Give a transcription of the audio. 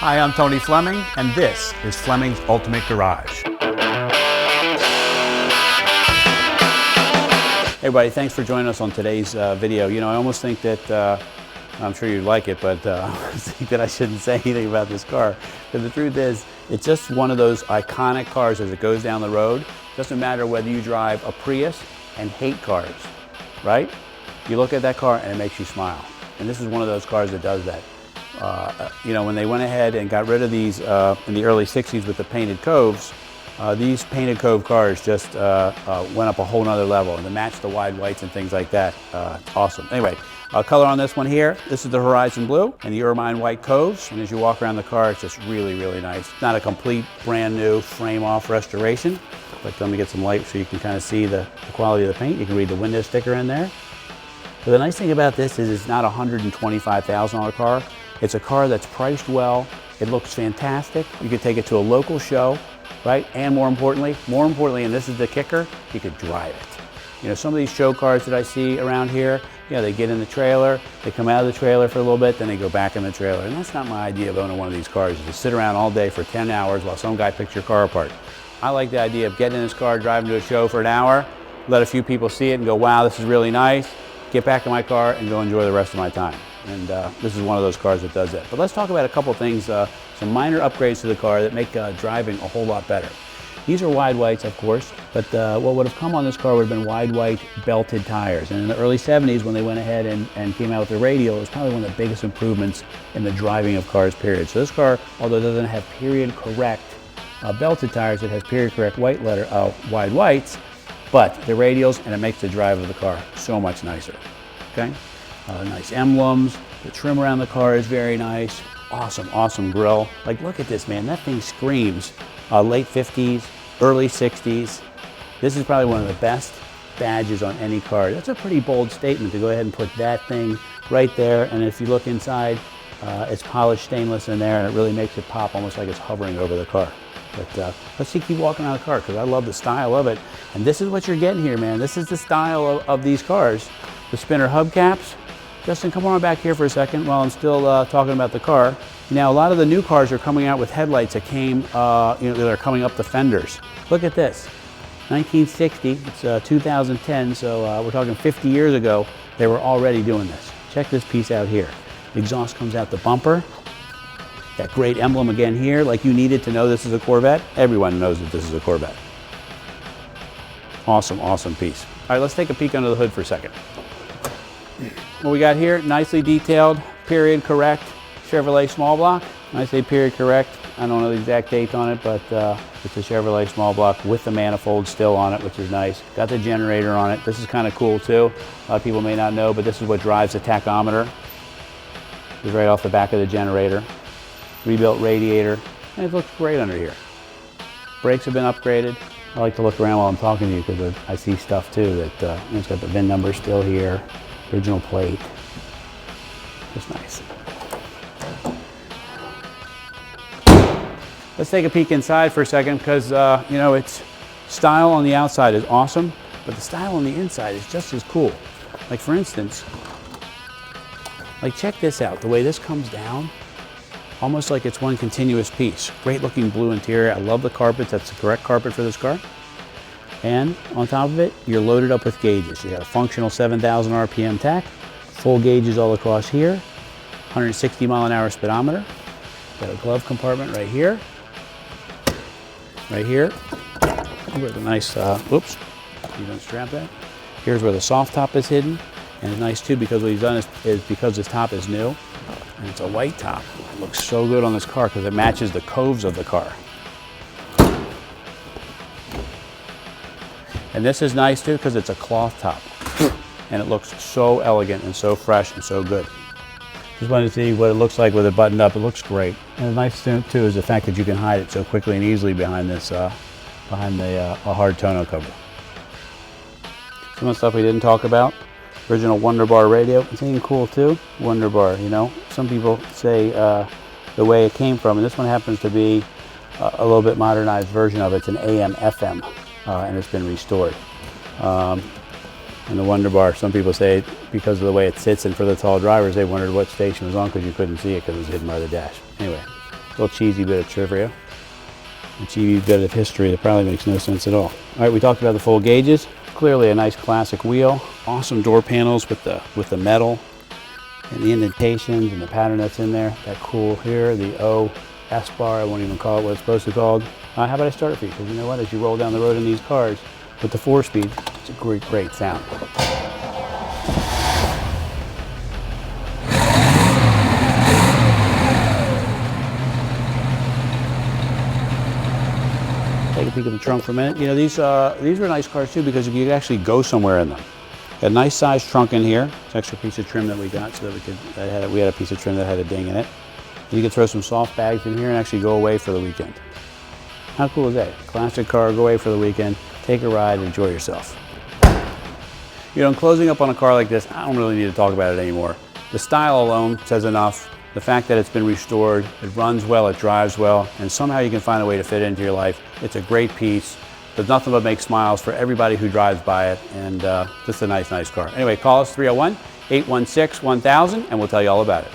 Hi, I'm Tony Fleming, and this is Fleming's Ultimate Garage. Hey everybody, thanks for joining us on today's video. You know, I almost think that, I'm sure you'd like it, but I think that I shouldn't say anything about this car. But the truth is, it's just one of those iconic cars as it goes down the road. Doesn't matter whether you drive a Prius and hate cars, right? You look at that car and it makes you smile. And this is one of those cars that does that. You know, when they went ahead and got rid of these in the early 60s with the painted coves, these painted cove cars just went up a whole nother level, and to match the wide whites and things like that, awesome. Anyway, color on this one here, this is the Horizon Blue and the Ermine white coves, and as you walk around the car, it's just really, really nice. Not a complete brand new frame off restoration, but let me get some light so you can kind of see the quality of the paint. You can read the window sticker in there. But the nice thing about this is it's not a $125,000 car. It's a car that's priced well. It looks fantastic. You could take it to a local show, right? And more importantly, and this is the kicker, you could drive it. You know, some of these show cars that I see around here, you know, they get in the trailer, they come out of the trailer for a little bit, then they go back in the trailer. And that's not my idea of owning one of these cars, is to sit around all day for 10 hours while some guy picks your car apart. I like the idea of getting in this car, driving to a show for an hour, let a few people see it and go, wow, this is really nice, get back in my car and go enjoy the rest of my time. And this is one of those cars that does that. But let's talk about a couple things, some minor upgrades to the car that make driving a whole lot better. These are wide whites, of course, but what would have come on this car would have been wide white belted tires. And in the early 70s, when they went ahead and came out with the radial, it was probably one of the biggest improvements in the driving of cars, period. So this car, although it doesn't have period correct belted tires, it has period correct wide whites, but the radials, and it makes the drive of the car so much nicer, okay? Nice emblems, the trim around the car is very nice. Awesome, awesome grille. Like, look at this, man, that thing screams late 50s, early 60s. This is probably one of the best badges on any car. That's a pretty bold statement to go ahead and put that thing right there. And if you look inside, it's polished stainless in there, and it really makes it pop almost like it's hovering over the car. But let's keep walking around the car, because I love the style of it. And this is what you're getting here, man. This is the style of these cars. The spinner hubcaps. Justin, come on back here for a second while I'm still talking about the car. Now, a lot of the new cars are coming out with headlights that came, you know, that are coming up the fenders. Look at this, 1960, it's 2010, so we're talking 50 years ago, they were already doing this. Check this piece out here. The exhaust comes out the bumper. That great emblem again here, like you needed to know this is a Corvette. Everyone knows that this is a Corvette. Awesome, awesome piece. All right, let's take a peek under the hood for a second. What we got here, nicely detailed, period correct Chevrolet small block. When I say period correct, I don't know the exact date on it, but it's a Chevrolet small block with the manifold still on it, which is nice. Got the generator on it. This is kind of cool too. A lot of people may not know, but this is what drives the tachometer. It's right off the back of the generator. Rebuilt radiator, and it looks great under here. Brakes have been upgraded. I like to look around while I'm talking to you because I see stuff too that you know, it's got the VIN number still here. Original plate. Just nice. Let's take a peek inside for a second, because you know, it's style on the outside is awesome, but the style on the inside is just as cool. Like, for instance, like, check this out. The way this comes down, almost like it's one continuous piece. Great looking blue interior. I love the carpets. That's the correct carpet for this car. And on top of it, you're loaded up with gauges. You got a functional 7,000 RPM tach, full gauges all across here, 160 mile an hour speedometer. Got a glove compartment right here. Right here, where the nice, whoops, you don't strap that. Here's where the soft top is hidden. And it's nice too, because what he's done is because this top is new, and it's a white top. It looks so good on this car because it matches the coves of the car. And this is nice too because it's a cloth top. And it looks so elegant and so fresh and so good. Just wanted to see what it looks like with it buttoned up. It looks great. And the nice thing too is the fact that you can hide it so quickly and easily behind this, a hard tonneau cover. Some of the stuff we didn't talk about. Original Wonder Bar radio. It's even cool too. Wonder Bar, you know. Some people say the way it came from, and this one happens to be a little bit modernized version of it. It's an AM/FM. And it's been restored. And the Wonder Bar, some people say because of the way it sits, and for the tall drivers, they wondered what station it was on because you couldn't see it because it was hidden by the dash. Anyway, Little cheesy bit of trivia. A cheesy bit of history that probably makes no sense at all. All right, we talked about the full gauges. Clearly a nice classic wheel. Awesome door panels with the metal and the indentations and the pattern that's in there. That cool here, the O S bar. I won't even call it what it's supposed to be called. How about I start it for you? Because you know what? As you roll down the road in these cars with the 4-speed, it's a great sound. Take a peek at the trunk for a minute. You know, these are nice cars too because you can actually go somewhere in them. Got a nice sized trunk in here. It's an extra piece of trim that we got so that we had a piece of trim that had a ding in it. You can throw some soft bags in here and actually go away for the weekend. How cool is that? Classic car, go away for the weekend, take a ride, enjoy yourself. You know, in closing up on a car like this, I don't really need to talk about it anymore. The style alone says enough. The fact that it's been restored, it runs well, it drives well, and somehow you can find a way to fit it into your life. It's a great piece. There's nothing but make smiles for everybody who drives by it, and just a nice car. Anyway, call us 301-816-1000 and we'll tell you all about it.